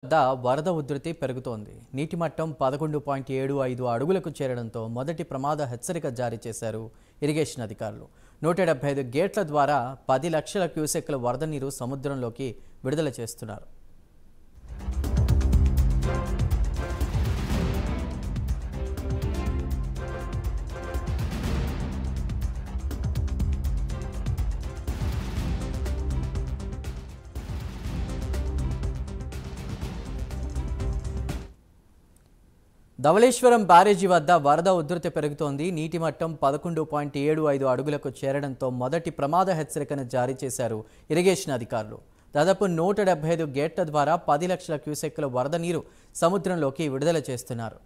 వద్ద వరద ఉధృతి పెరుగుతోంది. నీటి మట్టం 11.75 అడుగులకు చేరడంతో మొదటి ప్రమాద హెచ్చరిక జారీ చేశారు ఇరిగేషన్ అధికారులు. 175 గేట్ల ద్వారా 10 లక్షల క్యూసెక్ల వరద నీరు సముద్రంలోకి విడుదల చేస్తున్నారు. ధవళేశ్వరం బ్యారేజీ వద్ద వరద ఉధృతి పెరుగుతోంది. నీటి మట్టం 11.75 అడుగులకు చేరడంతో మొదటి ప్రమాద హెచ్చరికను జారీ చేశారు ఇరిగేషన్ అధికారులు. దాదాపు 175 గేట్ల ద్వారా 10 లక్షల క్యూసెక్కుల వరద నీరు సముద్రంలోకి విడుదల చేస్తున్నారు.